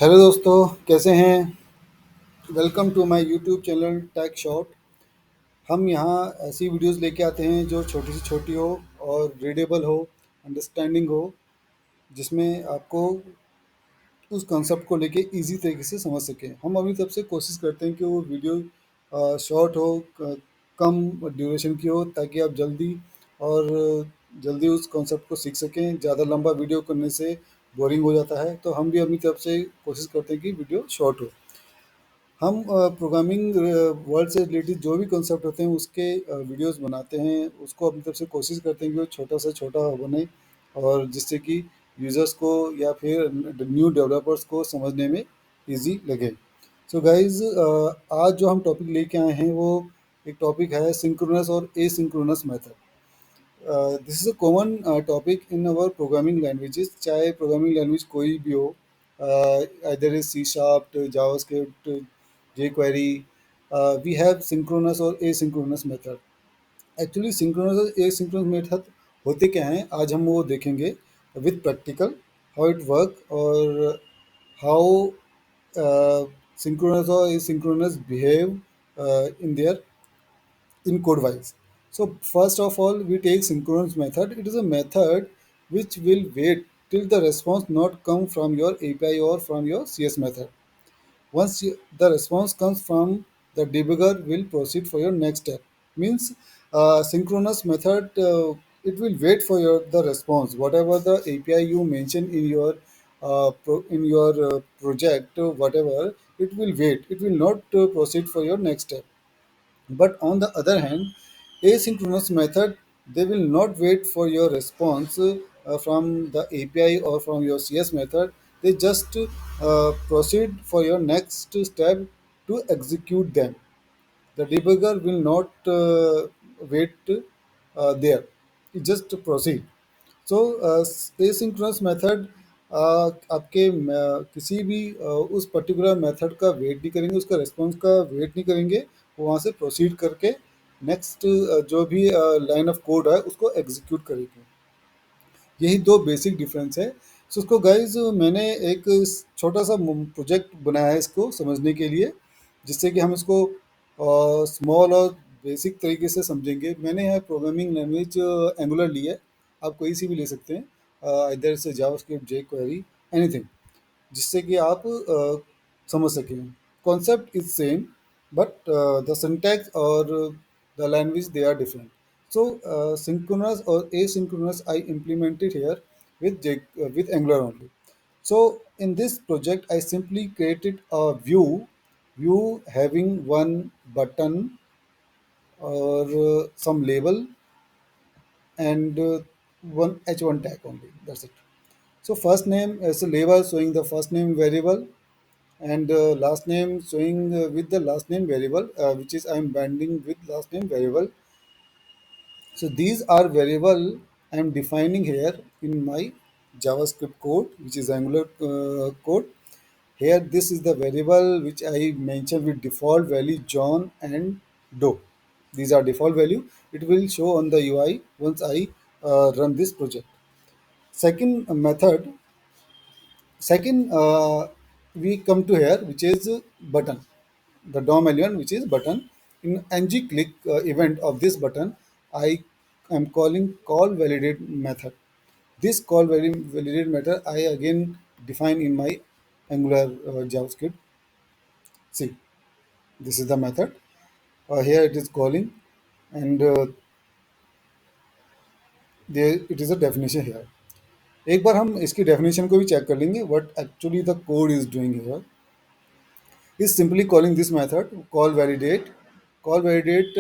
Hello दोस्तों, कैसे हैं? Welcome to my YouTube channel Tech Shot. हम यहाँ ऐसी वीडियोस लेके आते हैं जो छोटी से छोटी हो और रीडेबल हो, अंडरस्टैंडिंग हो, जिसमें आपको उस कॉन्सेप्ट को लेके इजी तरीके से समझ सकें। हम अपनी तरफ से कोशिश करते हैं कि वो वीडियो शॉर्ट हो, कम ड्यूरेशन की हो, ताकि आप और जल्दी उस कॉन्सेप्ट को सीख सकें। ज़्यादा लंबा वीडियो करने से बोरिंग हो जाता है, तो हम भी अपनी तरफ से कोशिश करते हैं कि वीडियो शॉर्ट हो। हम प्रोग्रामिंग वर्ल्ड से रिलेटेड जो भी कॉन्सेप्ट होते हैं उसके वीडियोस बनाते हैं। उसको अपनी तरफ से कोशिश करते हैं कि वो छोटा से छोटा बने, और जिससे कि यूज़र्स को या फिर न्यू डेवलपर्स को समझने में इजी लगे। सो गाइज, आज जो हम टॉपिक लेके आए हैं वो एक टॉपिक है सिंक्रोनस और asynchronous method. This is a common topic in our programming languages, चाहे प्रोग्रामिंग लैंग्वेज कोई भी हो, either is C sharp, JavaScript, jQuery. We have synchronous और asynchronous method. एक्चुअली सिंक्रोनस और एसिंक्रोनस मेथड होते क्या हैं, आज हम वो देखेंगे with practical, how it work, और हाउ सिंक्रोनस और asynchronous behave in there in code wise. So first of all, we take synchronous method. It is a method which will wait till the response not come from your API or from your CS method. Once the response comes from the debugger, will proceed for your next step. Means synchronous method, it will wait for your the response. Whatever the API you mention in your project, whatever, it will wait. It will not proceed for your next step. But on the other hand, asynchronous method, they will not wait for your response from the API or from your CS method. They just proceed for your next step to execute them. The debugger will not wait there. It just proceed. So asynchronous method आपके किसी भी उस particular method का wait नहीं करेंगे, उसका response का wait नहीं करेंगे। वो वहाँ से प्रोसीड करके नेक्स्ट जो भी लाइन ऑफ कोड है उसको एग्जीक्यूट करेंगे। यही दो बेसिक डिफरेंस है। सो उसको गाइज मैंने एक छोटा सा प्रोजेक्ट बनाया है इसको समझने के लिए, जिससे कि हम इसको स्मॉल और बेसिक तरीके से समझेंगे। मैंने यहाँ प्रोग्रामिंग लैंग्वेज एंगुलर ली है, आप कोई सी भी ले सकते हैं, इधर से जावास्क्रिप्ट, jQuery, एनीथिंग, जिससे कि आप समझ सकें। Concept is same, but the syntax और the language they are different. So synchronous or asynchronous I implemented here with Angular only. So in this project I simply created a view having one button or some label and one h1 tag only. That's it. So first name is a label showing the first name variable, and last name showing with the last name variable, which is I'm binding with last name variable. So these are variable I am defining here in my JavaScript code, which is Angular code. Here, this is the variable which I mentioned with default value John and Doe. These are default value. It will show on the UI once I run this project. Second method, second we come to here, which is button, the DOM element, which is button. In ng click event of this button, I am calling call validate method. This call validate method I again define in my Angular JavaScript. See, this is the method. Here it is calling, and there it is a definition here. एक बार हम इसकी definition को भी check कर लेंगे what actually the code is doing here. Is simply calling this method call validate. Call validate,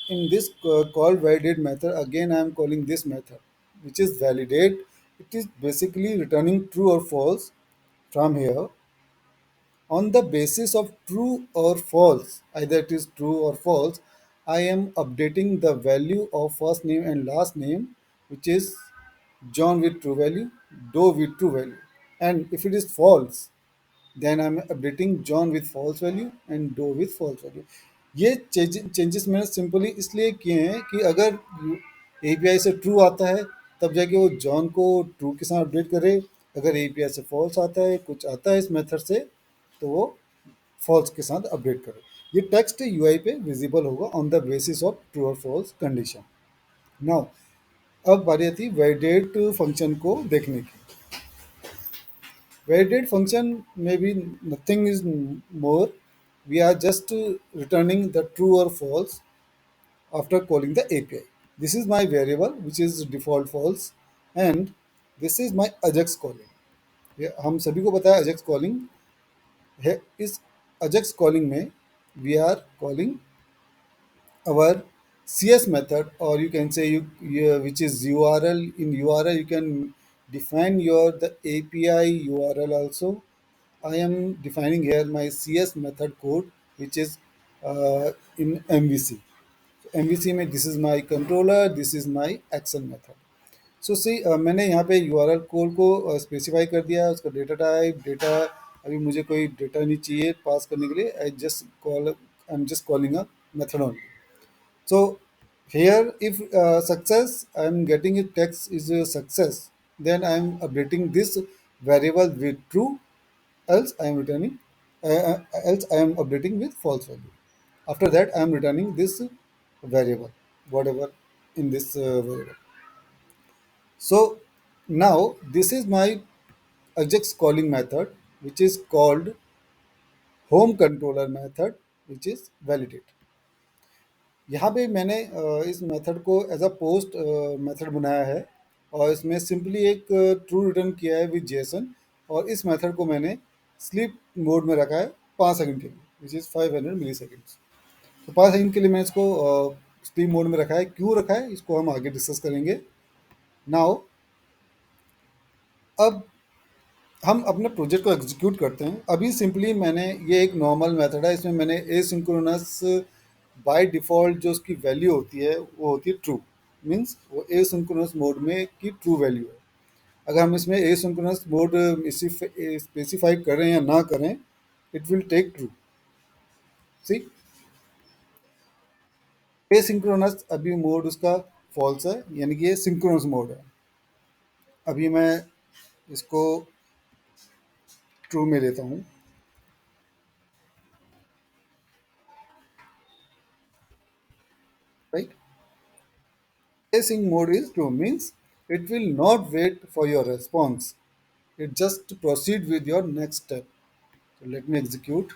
in this call validate method, again I am calling this method, which is validate. It is basically returning true or false. From here, on the basis of true or false, either it is true or false, I am updating the value of first name and last name, which is John with true value, Doe with true value. And if it is false, then I am updating John with false value and do with false value. ये changes मैंने simply इसलिए किए हैं कि अगर API से true आता है तब जाके वो जॉन को ट्रू के साथ अपडेट करे, अगर एपीआई से फॉल्स आता है, कुछ आता है इस मेथड से, तो वो फॉल्स के साथ अपडेट करो। ये टेक्स्ट यूआई पे विजिबल होगा on the basis of true और फॉल्स कंडीशन। नाउ अब बारी आती है वैलिडेट फंक्शन को देखने की। वैलिडेट फंक्शन में भी nothing is more, we are just returning the true और false after calling the API. This is my variable which is default false, and this is my ajax calling। ये हम सभी को पता है ajax calling है। इस ajax calling में we are calling our CS method, or you can say which is URL। In URL you can define your the API URL also। I am defining here my CS method code which is in MVC। MVC में this is my controller, this is my action method. So see मैंने यहाँ पे URL code को specify कर दिया है, उसका data type data. अभी मुझे कोई डेटा नहीं चाहिए पास करने के लिए, I am just calling a method only. So here if success I am getting it text is a success, then I am updating this variable with true, else I am returning else I am updating with false value। After that I am returning this variable, whatever in this variable। So now this is my ajax calling method which is called home controller method which is validate। यहाँ पे मैंने इस method को as a post method बनाया है, और इसमें simply एक ट्रू रिटर्न किया है विद जेसन। और इस मेथड को मैंने स्लीप मोड में रखा है 5 सेकंड के लिए, विच इज़ 500 मिली सेकेंड्स। तो 5 सेकंड के लिए मैं इसको स्लीप मोड में रखा है। क्यों रखा है इसको हम आगे डिस्कस करेंगे। नाउ अब हम अपने प्रोजेक्ट को एग्जीक्यूट करते हैं। अभी सिंपली मैंने ये एक नॉर्मल मेथड है, इसमें मैंने एसिंक्रोनस बाय डिफ़ॉल्ट जो उसकी वैल्यू होती है वो होती है ट्रू। मीन्स वो एसिंक्रोनस मोड में की ट्रू वैल्यू है। अगर हम इसमें एसिंक्रोनस मोड स्पेसिफाई करें या ना करें, it will take true. See asynchronous अभी मोड उसका फॉल्स है, यानी कि ये सिंक्रोनस मोड है। अभी मैं इसको ट्रू में लेता हूँ, right. Async mode is true, means it will not wait for your response. It just proceed with your next step। So let me execute।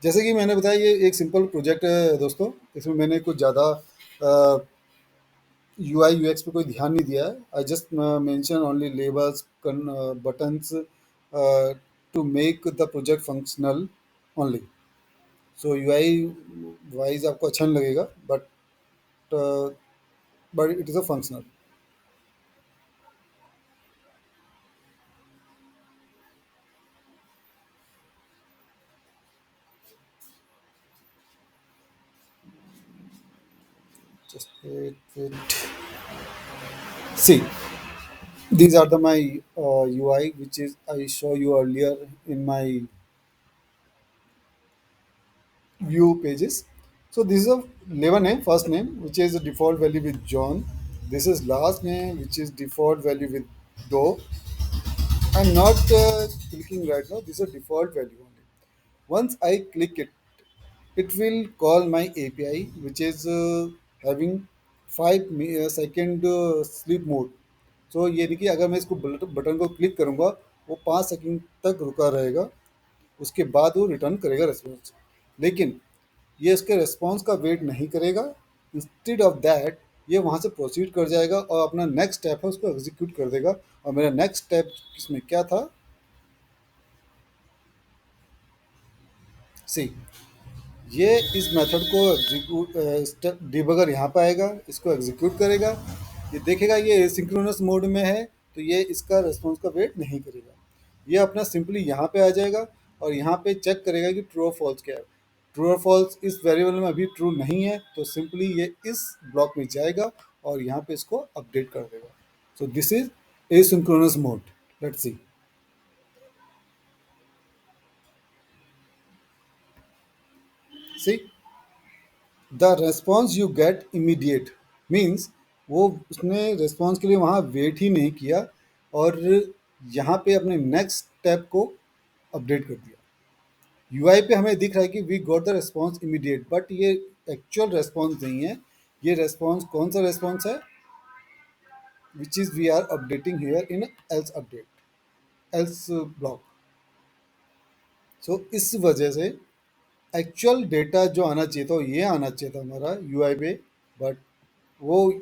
जैसे कि मैंने बताया ये एक सिंपल प्रोजेक्ट है दोस्तों। इसमें मैंने कुछ ज़्यादा UI UX पे कोई ध्यान नहीं दिया है। I just mention only labels buttons to make the project functional only. So UI wise आपको अच्छा नहीं लगेगा, but it is a functional. Just wait. See these are the my UI which is I show you earlier in my view pages। So this is a label name, first name which is a default value with John। This is last name which is default value with Doe। I'm not clicking right now. This is a default value only। Once I click it, it will call my API which is having 5 second sleep mode। सो ये देखिए अगर मैं इसको button को click करूँगा, वो 5 second तक रुका रहेगा, उसके बाद वो रिटर्न करेगा रेस्पॉन्स। लेकिन ये इसके रेस्पॉन्स का वेट नहीं करेगा। इंस्टेड ऑफ दैट ये वहाँ से प्रोसीड कर जाएगा और अपना नेक्स्ट स्टेप है उसको एग्जीक्यूट कर देगा। और मेरा नेक्स्ट स्टेप इसमें क्या था, सी ये इस मेथड को एग्जीक्यूट डिबगर यहाँ पे आएगा, इसको एग्जीक्यूट करेगा। ये देखेगा ये सिंक्रोनस मोड में है, तो ये इसका रेस्पॉन्स का वेट नहीं करेगा। ये अपना सिंपली यहाँ पे आ जाएगा और यहाँ पे चेक करेगा कि ट्रू और फॉल्स क्या है। ट्रू और फॉल्स इस वेरिएबल में अभी ट्रू नहीं है, तो सिंपली ये इस ब्लॉक में जाएगा और यहाँ पे इसको अपडेट कर देगा। So this is asynchronous mode. Let's see. See the response you get immediate means वो उसने रेस्पॉन्स के लिए वहाँ वेट ही नहीं किया और यहाँ पे अपने नेक्स्ट स्टेप को अपडेट कर दिया। यूआई पे हमें दिख रहा है कि we got the response immediate, but ये एक्चुअल रेस्पॉन्स नहीं है। ये रेस्पॉन्स कौन सा रेस्पॉन्स है? Which is we are updating here in else update, else block. So इस वजह से एक्चुअल डेटा जो आना चाहिए था वो ये आना चाहिए था हमारा यूआई पे, बट वो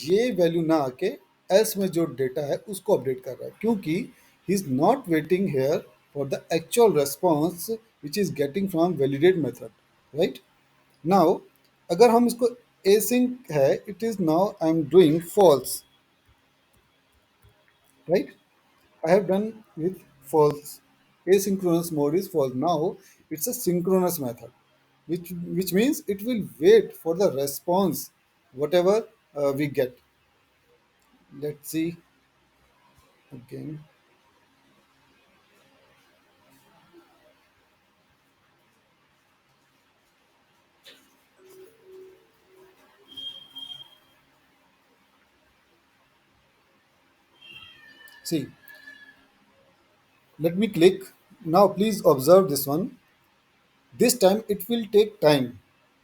ये वैल्यू ना आके एल्स में जो डेटा है उसको अपडेट कर रहा है, क्योंकि he is not waiting here for the actual response which is getting from validate method. Right now अगर हम इसको एसिंक है, it is now I am doing false. Right, I have done with false. Asynchronous mode is false. Now it's a synchronous method, which means it will wait for the response, whatever we get. Let's see again. See, let me click. Now please observe this one. This time it will take time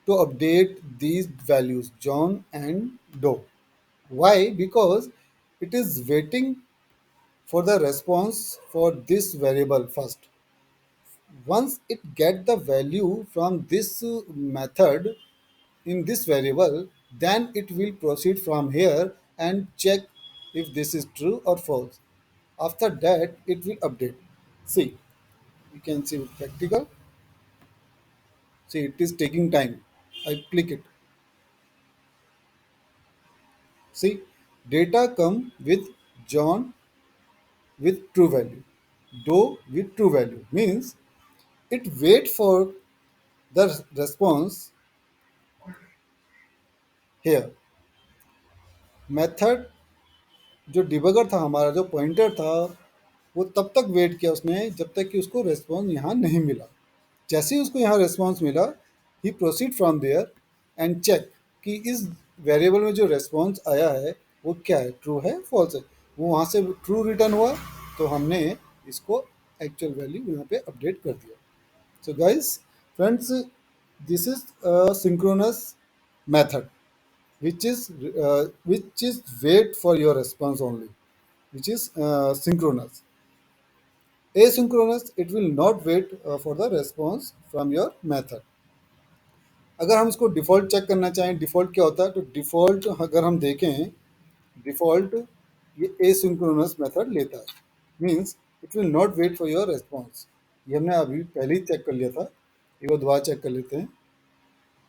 to update these values, John and Doe. Why? Because it is waiting for the response for this variable first. Once it get the value from this method in this variable, then it will proceed from here and check if this is true or false. After that it will update. See, you can see with practical. See, it is taking time. I click it. See, data come with John with true value, Doe with true value, means it wait for the response here. Method जो debugger था, हमारा जो pointer था, वो तब तक wait किया उसने जब तक कि उसको रेस्पॉन्स यहाँ नहीं मिला। जैसे ही उसको यहाँ रेस्पॉन्स मिला, he proceed from there and check कि इस वेरिएबल में जो रेस्पॉन्स आया है वो क्या है, ट्रू है फॉल्स है। वो वहाँ से ट्रू रिटर्न हुआ, तो हमने इसको एक्चुअल वैल्यू यहाँ पे अपडेट कर दिया। So guys, friends, this is synchronous method which is wait for your response only, which is synchronous. Asynchronous, it will not wait for the response from your method. अगर हम इसको default check करना चाहें, default क्या होता है, तो default अगर हम देखें, डिफ़ॉल्ट ये एसिंक्रोनस मेथड लेता है, means it will not wait for your response. ये हमने अभी पहले ही चेक कर लिया था, एक बार दोबारा चेक कर लेते हैं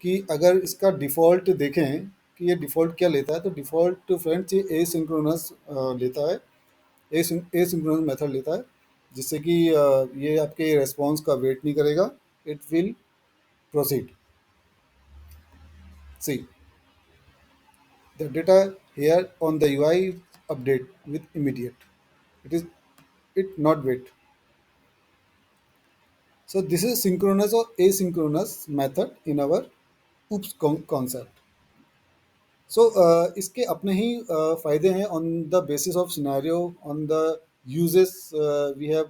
कि अगर इसका डिफ़ॉल्ट देखें कि ये डिफ़ॉल्ट क्या लेता है, तो डिफ़ॉल्ट फ्रेंड्स ये एसिंक्रोनस लेता है, एसिंक्रोनस मेथड लेता है, जिससे कि ये आपके रिस्पॉन्स का वेट नहीं करेगा, it will proceed. See the data here on the UI update with immediate. It is it not wait. So this is synchronous or asynchronous method in our OOPS concept. So इसके अपने ही फायदे हैं on the basis of scenario, on the uses we have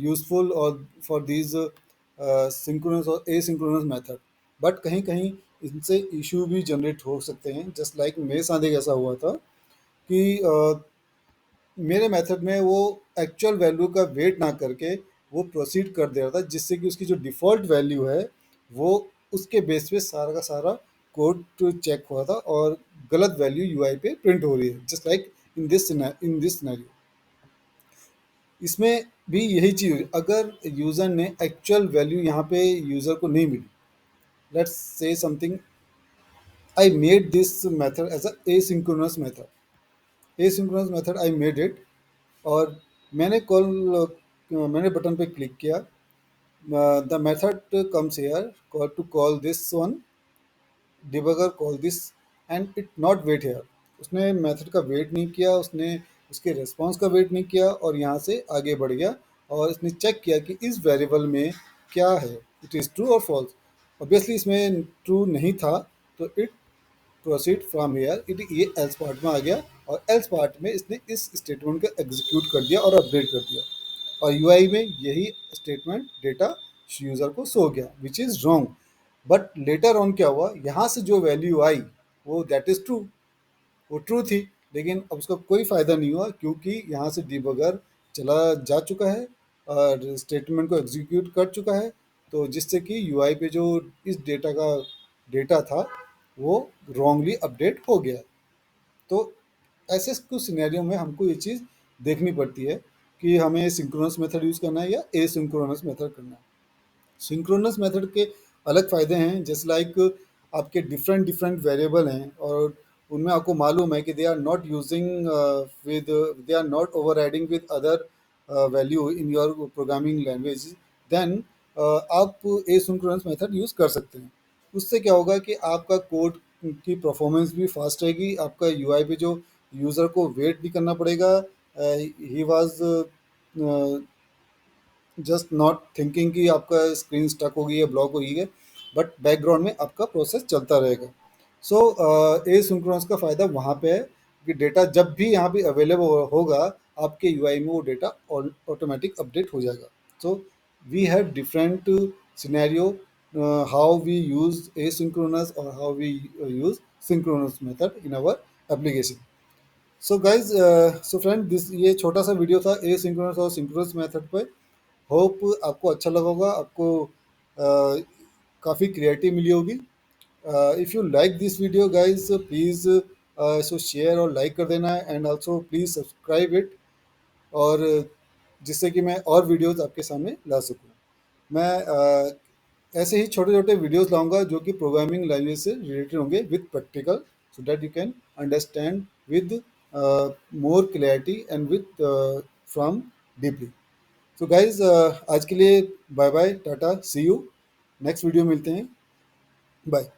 useful or for these synchronous और asynchronous method, but कहीं कहीं इनसे issue भी generate हो सकते हैं। जस्ट लाइक मेरे साथ एक ऐसा हुआ था कि मेरे मेथड में वो एक्चुअल वैल्यू का वेट ना करके वो प्रोसीड कर दे रहा था, जिससे कि उसकी जो डिफ़ॉल्ट वैल्यू है वो उसके बेस पे सारा का सारा कोड चेक हुआ था और गलत वैल्यू यूआई पे प्रिंट हो रही है, just like in this scenario. इसमें भी यही चीज़, अगर यूज़र ने एक्चुअल वैल्यू यहाँ पे यूज़र को नहीं मिली, let's say something, I made this method as a asynchronous method, asynchronous method I made it, और मैंने कॉल मैंने बटन पे क्लिक किया, the method comes here call to call this one, debugger call this and it not wait here. उसने method का wait नहीं किया, उसने उसके रिस्पॉन्स का वेट नहीं किया और यहाँ से आगे बढ़ गया और इसने चेक किया कि इस वेरिएबल में क्या है, इट इज़ ट्रू और फॉल्स। ऑब्वियसली इसमें ट्रू नहीं था, तो it proceed from here, it ये एल्स पार्ट में आ गया, और एल्स पार्ट में इसने इस स्टेटमेंट को एग्जीक्यूट कर दिया और अपडेट कर दिया, और यूआई में यही स्टेटमेंट डेटा यूज़र को शो गया, which is wrong. But later on क्या हुआ, यहाँ से जो वैल्यू आई वो दैट इज़ ट्रू, वो ट्रू थी, लेकिन अब उसका कोई फ़ायदा नहीं हुआ क्योंकि यहाँ से डिबगर चला जा चुका है और स्टेटमेंट को एग्जीक्यूट कर चुका है, तो जिससे कि यूआई पे जो इस डेटा का डेटा था वो रॉन्गली अपडेट हो गया। तो ऐसे कुछ सिनेरियो में हमको ये चीज़ देखनी पड़ती है कि हमें सिंक्रोनस मेथड यूज़ करना है या एसिंक्रोनस मेथड करना है। सिंक्रोनस मेथड के अलग फ़ायदे हैं, जैसे लाइक आपके डिफरेंट डिफरेंट वेरिएबल हैं और उनमें आपको मालूम है कि they are not using with, they are not overriding with other value in your programming language, then आप एसिंक्रोनस मेथड यूज़ कर सकते हैं। उससे क्या होगा कि आपका कोड की परफॉर्मेंस भी फास्ट रहेगी, आपका यूआई पे जो यूज़र को वेट भी करना पड़ेगा, he was just not thinking कि आपका स्क्रीन स्टक होगी या ब्लॉक होगी है, बट बैकग्राउंड में आपका प्रोसेस चलता रहेगा। सो ए सिंक्रोनस का फ़ायदा वहाँ पे है कि डेटा जब भी यहाँ पे अवेलेबल होगा आपके यूआई में वो डेटा ऑटोमेटिक अपडेट हो जाएगा। So we have different scenario how we use asynchronous और how we use synchronous method in our application. So guys, so friend, this ये छोटा सा वीडियो था ए सिंक्रोनस और सिंक्रोनस मेथड पे। Hope आपको अच्छा लगा होगा, आपको काफ़ी क्रिएटिव मिली होगी। If you like this video guys, please इसको शेयर और लाइक कर देना है, and also please subscribe it, और जिससे कि मैं और वीडियोस आपके सामने ला सकूं। मैं ऐसे ही छोटे छोटे वीडियोस लाऊंगा जो कि प्रोग्रामिंग लैंग्वेज से रिलेटेड होंगे with practical, so that you can understand with more clarity and with from deeply. So guys, आज के लिए bye bye, tata, see you, next video मिलते हैं, बाय।